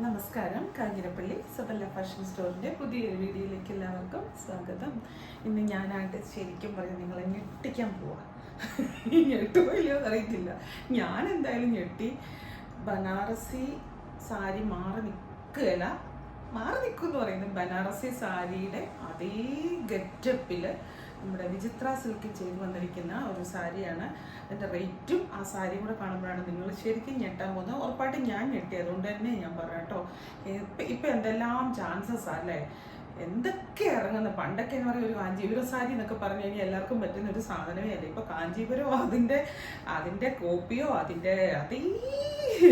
നമസ്കാരം. കാഞ്ഞിരപ്പള്ളി സബല്ല ഫാഷൻ സ്റ്റോറിൻ്റെ പുതിയൊരു വീഡിയോയിലേക്ക് എല്ലാവർക്കും സ്വാഗതം. ഇന്ന് ഞാനായിട്ട് ശരിക്കും പറഞ്ഞാൽ നിങ്ങളെ ഞെട്ടിക്കാൻ പോവാ. ഞെട്ടുമോ ഇല്ലയോ അറിയത്തില്ല. ഞാൻ എന്തായാലും ഞെട്ടി. ബനാറസി സാരി മാറി നിൽക്കുകയല്ല, മാറി നിൽക്കും എന്ന് പറയുന്നത് ബനാറസി സാരിയുടെ അതേ ഗെറ്റപ്പിൽ നമ്മുടെ വിചിത്ര സിൽക്കിൽ ചെയ്ത് വന്നിരിക്കുന്ന ഒരു സാരിയാണ്. അതിൻ്റെ റേറ്റും ആ സാരി കൂടെ കാണുമ്പോഴാണ് നിങ്ങൾ ശരിക്കും ഞെട്ടാൻ പോകുന്നത്. ഉറപ്പായിട്ടും ഞാൻ ഞെട്ടി. അതുകൊണ്ട് തന്നെ ഞാൻ പറയാം കേട്ടോ, ഇപ്പം എന്തെല്ലാം ചാൻസസ് അല്ലേ, എന്തൊക്കെ ഇറങ്ങുന്നത്. പണ്ടൊക്കെ എന്ന് പറയുക ഒരു കാഞ്ചീപുരം സാരി എന്നൊക്കെ പറഞ്ഞു കഴിഞ്ഞാൽ എല്ലാവർക്കും പറ്റുന്ന ഒരു സാധനമേ അല്ല. ഇപ്പൊ കാഞ്ചീപുരമോ അതിന്റെ കോപ്പിയോ അതേ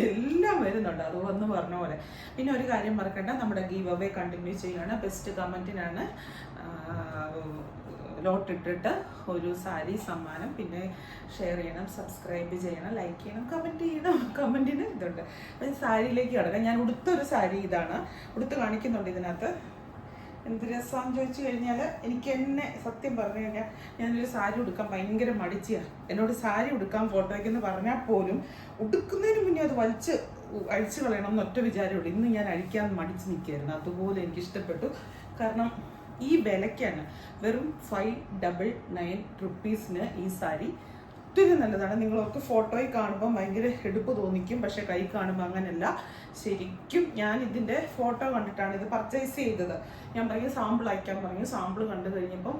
എല്ലാം വരുന്നുണ്ട്. അത് വന്ന് പറഞ്ഞ പോലെ. പിന്നെ ഒരു കാര്യം മറക്കണ്ട, നമ്മുടെ ഗീവ് അവേ കണ്ടിന്യൂ ചെയ്യുകയാണ്. ബെസ്റ്റ് കമന്റിനാണ് ലോട്ട് ഇട്ടിട്ട് ഒരു സാരി സമ്മാനം. പിന്നെ ഷെയർ ചെയ്യണം, സബ്സ്ക്രൈബ് ചെയ്യണം, ലൈക്ക് ചെയ്യണം, കമൻറ്റ് ചെയ്യണം. കമൻറ്റിന് ഇതുണ്ട്. അപ്പം സാരിയിലേക്ക് കിടക്കാം. ഞാൻ ഉടുത്തൊരു സാരി ഇതാണ്, ഉടുത്ത് കാണിക്കുന്നുണ്ട് ഇതിനകത്ത്. എന്ത് രസമാണെന്ന് ചോദിച്ചു കഴിഞ്ഞാൽ എനിക്ക് എന്നെ സത്യം പറഞ്ഞു കഴിഞ്ഞാൽ ഞാനൊരു സാരി ഉടുക്കാൻ ഭയങ്കര മടിച്ചാണ്. എന്നോട് സാരി ഉടുക്കാൻ ഫോട്ടോയ്ക്കെന്ന് പറഞ്ഞാൽ പോലും ഉടുക്കുന്നതിന് മുന്നേ അത് അഴിച്ചു കളയണം എന്നൊറ്റ വിചാരമുള്ളൂ. ഇന്ന് ഞാൻ അഴിക്കാൻ മടിച്ച് നിൽക്കുകയായിരുന്നു. അതുപോലെ എനിക്ക് ഇഷ്ടപ്പെട്ടു. കാരണം ഈ വിലയ്ക്കാണ്, വെറും 599 റുപ്പീസിന് ഈ സാരി ഒത്തിരി നല്ലതാണ്. നിങ്ങളൊക്കെ ഫോട്ടോയിൽ കാണുമ്പോൾ ഭയങ്കര എടുപ്പ് തോന്നിക്കും, പക്ഷെ കൈ കാണുമ്പോൾ അങ്ങനെയല്ല. ശരിക്കും ഞാൻ ഇതിൻ്റെ ഫോട്ടോ കണ്ടിട്ടാണ് ഇത് പർച്ചേസ് ചെയ്തത്. ഞാൻ പറഞ്ഞു സാമ്പിൾ അയക്കാൻ പറഞ്ഞു. സാമ്പിൾ കണ്ടു കഴിഞ്ഞപ്പം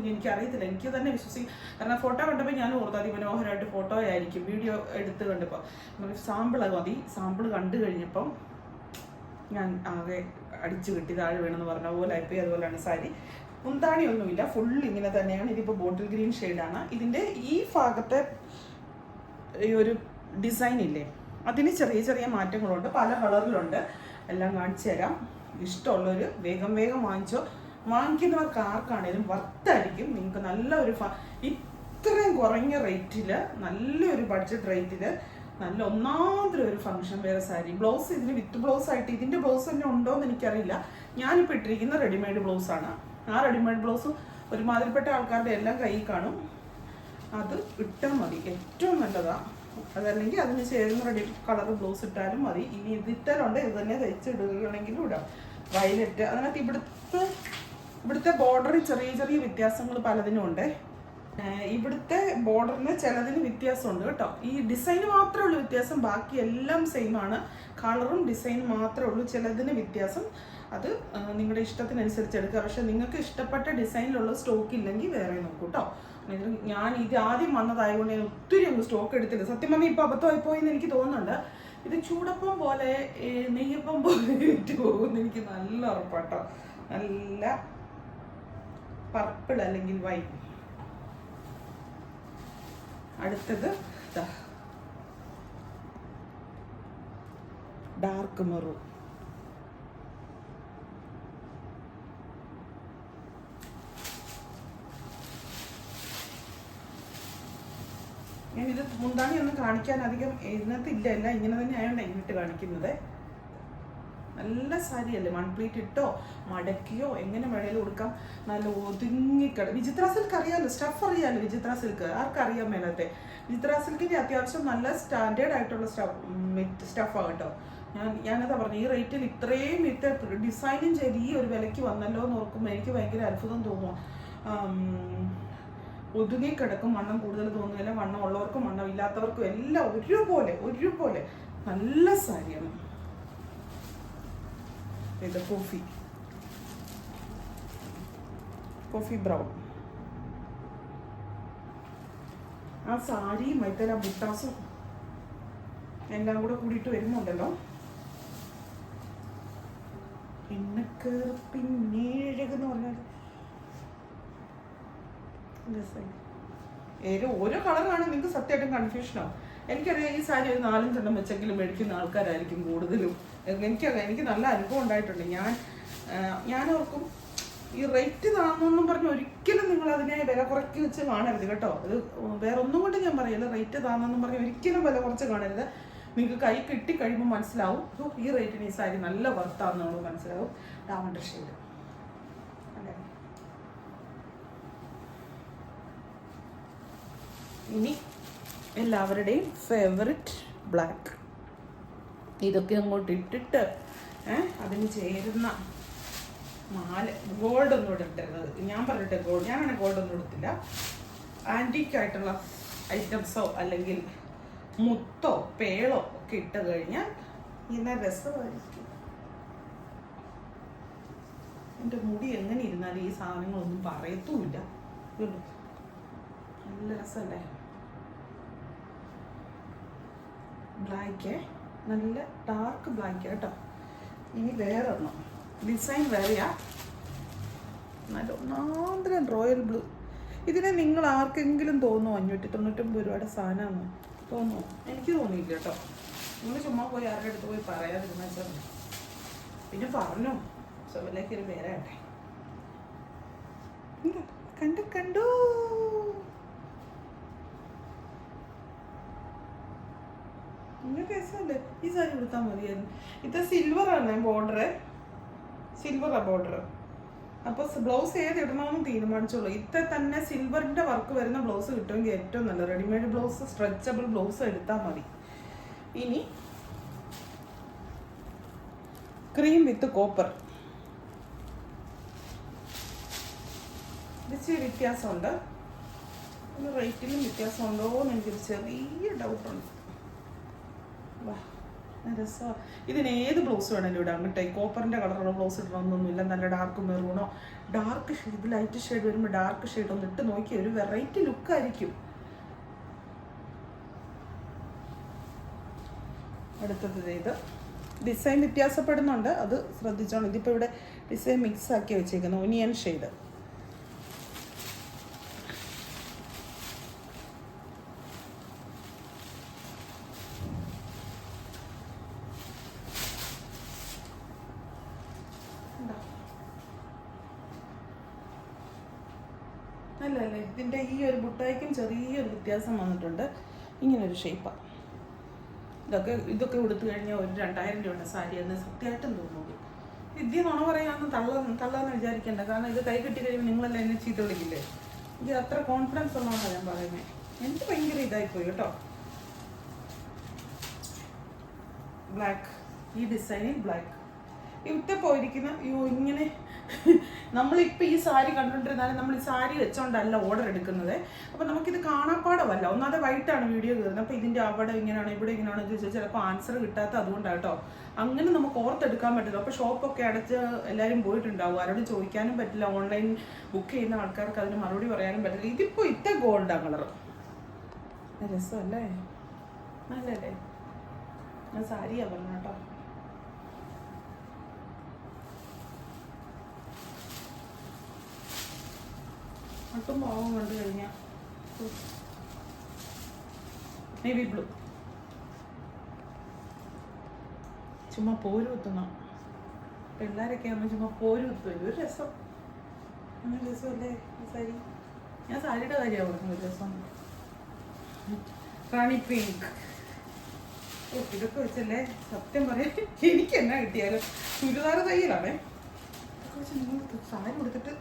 എനിക്കറിയത്തില്ല, എനിക്ക് തന്നെ വിശ്വസിക്കും. കാരണം ഫോട്ടോ കണ്ടപ്പോൾ ഞാൻ ഓർത്തു അതിമനോഹരമായിട്ട് ഫോട്ടോ ആയിരിക്കും, വീഡിയോ എടുത്ത് കണ്ടപ്പോൾ സാമ്പിൾ മതി. സാമ്പിൾ കണ്ടു കഴിഞ്ഞപ്പം ഞാൻ ആകെ അടിച്ചു കിട്ടി, താഴെ വേണമെന്ന് പറഞ്ഞ പോലെ ആയിപ്പോയി. അതുപോലെയാണ് സാരി. മുന്താണിയൊന്നുമില്ല, ഫുൾ ഇങ്ങനെ തന്നെയാണ്. ഇതിപ്പോൾ ബോട്ടിൽ ഗ്രീൻ ഷെയ്ഡാണ്. ഇതിൻ്റെ ഈ ഭാഗത്തെ ഈ ഒരു ഡിസൈൻ ഇല്ലേ, അതിന് ചെറിയ ചെറിയ മാറ്റങ്ങളുണ്ട്, പല കളറിലുണ്ട്. എല്ലാം കാണിച്ചു തരാം. ഇഷ്ടമുള്ളവർ വേഗം വാങ്ങിച്ചോ. വാങ്ങിക്കുന്നവർക്ക് ആർക്കാണേലും വർത്തായിരിക്കും. നിങ്ങൾക്ക് നല്ലൊരു ഇത്രയും കുറഞ്ഞ റേറ്റിൽ, നല്ലൊരു ബഡ്ജറ്റ് റേറ്റിൽ നല്ല ഒന്നാമതൊരു ഒരു ഫംഗ്ഷൻ വേറെ സാരി. ബ്ലൗസ് ഇതിന് വിത്ത് ബ്ലൗസ് ആയിട്ട്, ഇതിൻ്റെ ബ്ലൗസ് തന്നെ ഉണ്ടോ എന്ന് എനിക്കറിയില്ല. ഞാനിപ്പോൾ ഇട്ടിരിക്കുന്ന റെഡിമെയ്ഡ് ബ്ലൗസാണ്. ആ റെഡിമെയ്ഡ് ബ്ലൗസ് ഒരുമാതിരിപ്പെട്ട ആൾക്കാരുടെ എല്ലാം കയ്യിൽ കാണും. അത് ഇട്ടാൽ മതി, ഏറ്റവും നല്ലതാണ്. അതല്ലെങ്കിൽ അതിന് ചേരുന്ന റെഡി കളർ ബ്ലൗസ് ഇട്ടാലും മതി. ഇനി ഇതിട്ടാലുണ്ട്, ഇത് തന്നെ തയ്ച്ചിടുകയാണെങ്കിലും ഇടാം. വയലറ്റ്. അതിനകത്ത് ഇവിടുത്തെ ബോർഡറിൽ ചെറിയ ചെറിയ വ്യത്യാസങ്ങൾ പലതിനും ഉണ്ട്. ഇവിടുത്തെ ബോർഡറിന് ചിലതിന് വ്യത്യാസമുണ്ട് കേട്ടോ. ഈ ഡിസൈന് മാത്രമേ ഉള്ളൂ വ്യത്യാസം, ബാക്കി എല്ലാം സെയിം ആണ്. കളറും ഡിസൈനും മാത്രമേ ഉള്ളൂ ചിലതിന് വ്യത്യാസം. അത് നിങ്ങളുടെ ഇഷ്ടത്തിനനുസരിച്ച് എടുക്കുക. പക്ഷെ നിങ്ങൾക്ക് ഇഷ്ടപ്പെട്ട ഡിസൈനിലുള്ള സ്റ്റോക്ക് ഇല്ലെങ്കിൽ വേറെ നോക്കൂ കേട്ടോ. ഞാൻ ഇത് ആദ്യം വന്നതായതുകൊണ്ട് ഞാൻ ഒത്തിരി ഒന്നും സ്റ്റോക്ക് എടുത്തില്ല. സത്യം പറഞ്ഞാൽ ഇപ്പോൾ അബദ്ധമായി പോയെന്ന് എനിക്ക് തോന്നുന്നുണ്ട്. ഇത് ചൂടപ്പം പോലെ നെയ്യപ്പം പോലെ ഇട്ട് പോകുമെന്ന് എനിക്ക് നല്ല ഉറപ്പാട്ടോ. നല്ല പർപ്പിൾ അല്ലെങ്കിൽ വൈറ്റ്. അടുത്തത് ഡാർക്ക് മെറൂൺ. ഞാനിത് മുന്താണി ഒന്നും കാണിക്കാൻ അധികം ഇതിനകത്ത് ഇല്ല, എല്ലാം ഇങ്ങനെ തന്നെ ആയതുകൊണ്ട് ഇങ്ങോട്ട് കാണിക്കുന്നത്. നല്ല സാരിയല്ലേ, വൺ പ്ലീറ്റ് ഇട്ടോ മടക്കിയോ എങ്ങനെ വേണേലും കൊടുക്കാം. നല്ല ഒതുങ്ങിക്കട. വിചിത്ര സിൽക്ക് അറിയാമല്ലോ, സ്റ്റഫ് അറിയാമല്ലോ. വിചിത്ര സിൽക്ക് ആർക്കറിയാൻ മേലത്തെ. വിചിത്ര സിൽക്കിൻ്റെ അത്യാവശ്യം നല്ല സ്റ്റാൻഡേർഡ് ആയിട്ടുള്ള സ്റ്റഫാണ് കേട്ടോ. ഞാനതാ പറഞ്ഞു, ഈ റേറ്റിൽ ഇത്രയും ഡിസൈനും ചെയ്ത് ഈ ഒരു വിലയ്ക്ക് വന്നല്ലോ എന്ന് ഓർക്കുമ്പോൾ എനിക്ക് ഭയങ്കര അത്ഭുതം തോന്നുക. ഒതുങ്ങിക്കിടക്കും, വണ്ണം കൂടുതൽ തോന്നുന്നില്ല. വണ്ണം ഉള്ളവർക്കും വണ്ണം ഇല്ലാത്തവർക്കും എല്ലാം ഒരുപോലെ നല്ല സാരിയാണ്. ഇത് കോഫി ബ്രൗൺ. ആ സാരിയും മൈത്തല ബുട്ടാസും എല്ലാം കൂടെ കൂടിയിട്ട് വരുന്നുണ്ടല്ലോ. പിന്നേഴകെന്ന് പറഞ്ഞാൽ ഓരോ കളറാണ്. നിങ്ങൾക്ക് സത്യമായിട്ടും കൺഫ്യൂഷനാവും. എനിക്കറിയാം, ഈ സാരി ഒരു 4-5 വെച്ചെങ്കിലും മേടിക്കുന്ന ആൾക്കാരായിരിക്കും കൂടുതലും. എനിക്ക് നല്ല അനുഭവം ഉണ്ടായിട്ടുണ്ട്. ഞാൻ ഓർക്കും, ഈ റേറ്റ് താണെന്നൊന്നും പറഞ്ഞ് ഒരിക്കലും നിങ്ങൾ അതിനെ വില കുറയ്ക്ക് വെച്ച് കാണരുത് കേട്ടോ. അത് വേറെ ഒന്നും കൊണ്ട് ഞാൻ പറയില്ല. റേറ്റ് താണെന്നും പറഞ്ഞ് ഒരിക്കലും വില കുറച്ച് കാണരുത്. നിങ്ങൾക്ക് കൈ കിട്ടി കഴിയുമ്പോൾ മനസ്സിലാവും, ഈ റേറ്റിന് ഈ സാരി നല്ല വർത്താണെന്നുള്ളത് മനസ്സിലാവും. Lavender shade. ഇനി എല്ലാവരുടെയും ഫേവററ്റ് ബ്ലാക്ക്. ഇതൊക്കെ അങ്ങോട്ട് ഇട്ടിട്ട് അതിന് ചേരുന്ന മാല. ഗോൾഡൊന്നും ഇടരുത്. ഞാൻ പറഞ്ഞിട്ട് ഞാനാണ് ഗോൾഡൊന്നും എടുത്തില്ല. ആൻറ്റീക്കായിട്ടുള്ള ഐറ്റംസോ അല്ലെങ്കിൽ മുത്തോ പേളോ ഒക്കെ ഇട്ട് കഴിഞ്ഞാൽ ഇങ്ങനെ രസമായിരിക്കും. എൻ്റെ മുടി എങ്ങനെ ഇരുന്നാലും ഈ സാധനങ്ങളൊന്നും പറയത്തുമില്ല. നല്ല രസമല്ലേ? ബ്ലാക്ക്, നല്ല ഡാർക്ക് ബ്ലാക്ക് കേട്ടോ. ഇനി വേറെ ഒന്നും ഡിസൈൻ വേറെയാ. നല്ല ഒന്നാന്തരം റോയൽ ബ്ലൂ. ഇതിനെ നിങ്ങൾ ആർക്കെങ്കിലും തോന്നുമോ 599 രൂപയുടെ സാധനമാണ് തോന്നുമോ? എനിക്ക് തോന്നിയില്ല കേട്ടോ. നിങ്ങൾ ചുമ്മാ പോയി ആരുടെ അടുത്ത് പോയി പറയാതിരുന്ന വെച്ചാൽ പിന്നെ പറഞ്ഞു ശോഭയിലേക്ക് ഒരു പേരാട്ടെ. കണ്ടു നിങ്ങൾക്ക് രസമല്ലേ? ഈ സാരി കൊടുത്താൽ മതിയായിരുന്നു. ഇത് സിൽവറാണ് ബോർഡർ. അപ്പോൾ ബ്ലൗസ് ഏത് ഇടണമെന്ന് തീരുമാനിച്ചോളൂ. തന്നെ സിൽവറിൻ്റെ വർക്ക് വരുന്ന ബ്ലൗസ് കിട്ടുമെങ്കിൽ ഏറ്റവും നല്ല റെഡിമെയ്ഡ് ബ്ലൗസ്, സ്ട്രെച്ചബിൾ ബ്ലൗസ് എടുത്താൽ മതി. ഇനി ക്രീം വിത്ത് കോപ്പർ. ഇച്ചിരി വ്യത്യാസമുണ്ട്. റേറ്റിലും വ്യത്യാസമുണ്ടോ എന്ന് എനിക്കൊരു ചെറിയ ഡൗട്ടുണ്ട്. രസമാണ്. ഇതിന് ഏത് ബ്ലൗസ് വേണമെങ്കിലും ഇടാം കേട്ടോ. ഈ കോപ്പറിൻ്റെ കളറുള്ള ബ്ലൗസ് ഇടണമെന്നൊന്നുമില്ല. നല്ല ഡാർക്ക് മെറൂണോ ഡാർക്ക് ഷെയ്ഡ്, ലൈറ്റ് ഷെയ്ഡ് വരുമ്പോൾ ഡാർക്ക് ഷെയ്ഡ് ഒന്ന് ഇട്ട് നോക്കി ഒരു വെറൈറ്റി ലുക്കായിരിക്കും. അടുത്തത് ഇത് ഡിസൈൻ വ്യത്യാസപ്പെടുന്നുണ്ട്, അത് ശ്രദ്ധിച്ചോണം. ഇതിപ്പോൾ ഇവിടെ ഡിസൈൻ മിക്സ് ആക്കി വെച്ചേക്കുന്നു. Onion shade. നല്ലല്ലേ? ഇതിൻ്റെ ഈ ഒരു ബുട്ടായിക്കും ചെറിയൊരു വ്യത്യാസം വന്നിട്ടുണ്ട്. ഇങ്ങനൊരു ഷേപ്പാണ്. ഇതൊക്കെ കൊടുത്തു കഴിഞ്ഞാൽ ഒരു 2000 രൂപയുടെ സാരി എന്ന് സത്യമായിട്ടും തോന്നുള്ളൂ. ഇതിൽ നുണ പറയാമെന്ന് തള്ളാന്ന് വിചാരിക്കേണ്ട. കാരണം ഇത് കൈ കിട്ടി കഴിയുമ്പോൾ നിങ്ങളെല്ലാം എന്നെ ചീത്ത വിളിക്കില്ലേ? ഇത് അത്ര കോൺഫിഡൻസ് ഉള്ളതാണ് ഞാൻ പറയുന്നത്. എനിക്ക് ഭയങ്കര ഇതായിപ്പോയി കേട്ടോ. ബ്ലാക്ക്, ഈ ഡിസൈനിൽ ബ്ലാക്ക്. ഇവിടെ പോയിരിക്കുന്ന ഇങ്ങനെ നമ്മളിപ്പോൾ ഈ സാരി കണ്ടുകൊണ്ടിരുന്നാലും നമ്മൾ ഈ സാരി വെച്ചോണ്ടല്ല ഓർഡർ എടുക്കുന്നത്. അപ്പോൾ നമുക്കിത് കാണാപ്പാടമല്ല. ഒന്നാമത് വൈകിട്ടാണ് വീഡിയോ കയറുന്നത്. അപ്പോൾ ഇതിൻ്റെ അവിടെ ഇങ്ങനെയാണ് ഇവിടെ ഇങ്ങനെയാണെന്ന് ചോദിച്ചാൽ ചിലപ്പോൾ ആൻസർ കിട്ടാത്ത അതുകൊണ്ടാണ് കേട്ടോ. അങ്ങനെ നമുക്ക് ഓർത്തെടുക്കാൻ പറ്റില്ല. അപ്പോൾ ഷോപ്പൊക്കെ അടച്ച് എല്ലാവരും പോയിട്ടുണ്ടാവും. ആരോടും ചോദിക്കാനും പറ്റില്ല. ഓൺലൈൻ ബുക്ക് ചെയ്യുന്ന ആൾക്കാർക്ക് അതിന് മറുപടി പറയാനും പറ്റില്ല. ഇതിപ്പോൾ ഇത്ര ഗോൾഡാണ് കളർ. രസമല്ലേ? നല്ലല്ലേ? ഞാൻ സാരിയാണ് പറഞ്ഞ കേട്ടോ. ഒട്ടും പാവം കണ്ടു കഴിഞ്ഞാൽ നേവി ബ്ലൂ. ചുമ്മാ പോര് കുത്തുന്ന പിള്ളേരൊക്കെ ആകുമ്പോൾ ചുമ്മാ പോര് കുത്തുമല്ലോ. ഒരു രസം. അങ്ങനെ രസമല്ലേ ഈ സാരി? ഞാൻ സാരിയുടെ കാര്യമാണ് പറഞ്ഞത്. ഒരു രസം. റാണി പിങ്ക്. ഇതൊക്കെ വെച്ചല്ലേ സത്യം പറയാം എനിക്ക് എന്നാ കിട്ടിയാലും ചുരിദാർ തയ്യലാണേ. ഇതൊക്കെ വെച്ച് നിങ്ങൾ സാരി കൊടുത്തിട്ട്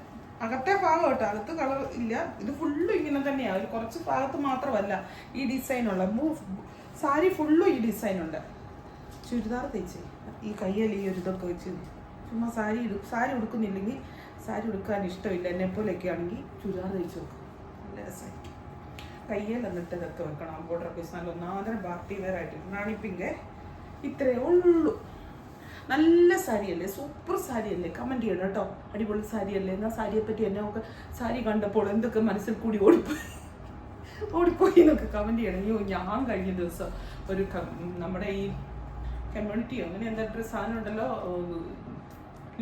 അകത്തെ ഭാഗം കേട്ടോ, അകത്ത് കളർ ഇല്ല. ഇത് ഫുള്ളും ഇങ്ങനെ തന്നെയാണ്. ഒരു കുറച്ച് ഭാഗത്ത് മാത്രമല്ല ഈ ഡിസൈനുള്ള. സാരി ഫുള്ളും ഈ ഡിസൈനുണ്ട്. ചുരിദാർ തയ്ച്ച് ഈ കയ്യിൽ ഈ ഒരു ഇതൊക്കെ വെച്ച് ചുമ്മാ സാരി ഉടുക്കുന്നില്ലെങ്കിൽ, സാരി ഉടുക്കാൻ ഇഷ്ടമില്ല എന്നെപ്പോലെയൊക്കെ ആണെങ്കിൽ ചുരിദാർ തയ്ച്ച് വെക്കും. നല്ല രസമായിരിക്കും. കയ്യിൽ എന്നിട്ട് ഇതൊക്കെ വെക്കണം. ബോർഡറൊക്കെ വെച്ച് നല്ല ഒന്നാന്തരം പാർട്ടി വെയർ ആയിട്ട്. റാണി പിങ്ക് ഇത്രയേ ഉള്ളൂ. നല്ല സാരിയല്ലേ? സൂപ്പർ സാരിയല്ലേ? കമൻറ്റ് ചെയ്യണം കേട്ടോ. അടിപൊളി സാരിയല്ലേ? എന്നാൽ സാരിയെ പറ്റി എന്നെ ഒക്കെ സാരി കണ്ടപ്പോൾ എന്തൊക്കെ മനസ്സിൽ കൂടി ഓടിപ്പോയി എന്നൊക്കെ കമൻറ്റ് ചെയ്യണം. അയ്യോ, ഞാൻ കഴിഞ്ഞ ദിവസം ഒരു നമ്മുടെ ഈ കമ്മ്യൂണിറ്റിയോ അങ്ങനെ എന്തൊരു സാധനം ഉണ്ടല്ലോ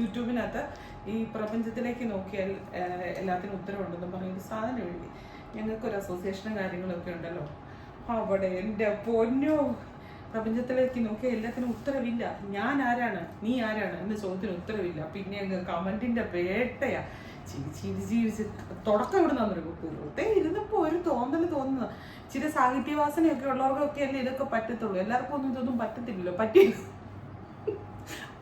യൂട്യൂബിനകത്ത്, ഈ പ്രപഞ്ചത്തിലേക്ക് നോക്കിയാൽ എല്ലാത്തിനും ഉത്തരവുണ്ടെന്ന് പറയുന്ന സാധനം എഴുതി. ഞങ്ങൾക്കൊരു അസോസിയേഷനും കാര്യങ്ങളൊക്കെ ഉണ്ടല്ലോ. അവിടെ എൻ്റെ പൊന്നോ, പ്രപഞ്ചത്തിലേക്ക് നോക്കിയാൽ എല്ലാത്തിനും ഉത്തരവില്ല. ഞാൻ ആരാണ്, നീ ആരാണ് എന്ന ചോദ്യത്തിന് ഉത്തരവില്ല. പിന്നെ അങ്ങ് കമൻറ്റിൻ്റെ വേട്ടയാ. ജീവിച്ച് തുടക്കം ഇവിടെ നിന്നൊരു വെറുതെ ഇരുന്നപ്പോൾ ഒരു തോന്നുന്നത്. ഇച്ചിരി സാഹിത്യവാസനയൊക്കെ ഉള്ളവർക്കൊക്കെ അല്ലേ ഇതൊക്കെ പറ്റത്തുള്ളൂ. എല്ലാവർക്കും ഒന്നും ഇതൊന്നും പറ്റത്തില്ലല്ലോ.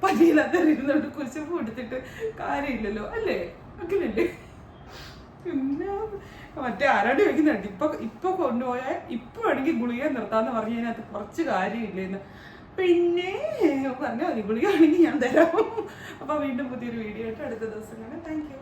പറ്റിയില്ലാത്ത ഇരുന്നോട്ട് കുശുമ്പ് എടുത്തിട്ട് കാര്യമില്ലല്ലോ അല്ലേ? അങ്ങനല്ലേ? പിന്നെ മറ്റേ ആരോട് ചോദിക്കുന്നുണ്ട് ഇപ്പൊ കൊണ്ടുപോയാൽ ഇപ്പൊ വേണമെങ്കിൽ ഗുളിക നിർത്താന്ന് പറഞ്ഞു കഴിഞ്ഞാൽ കുറച്ച് കാര്യമില്ലേന്ന്. പിന്നെ പറഞ്ഞ മതി, ഗുളികയാണെങ്കിൽ ഞാൻ തരാം. അപ്പോൾ വീണ്ടും പുതിയൊരു വീഡിയോ ആയിട്ട് അടുത്ത ദിവസം കാണാം. Thank you.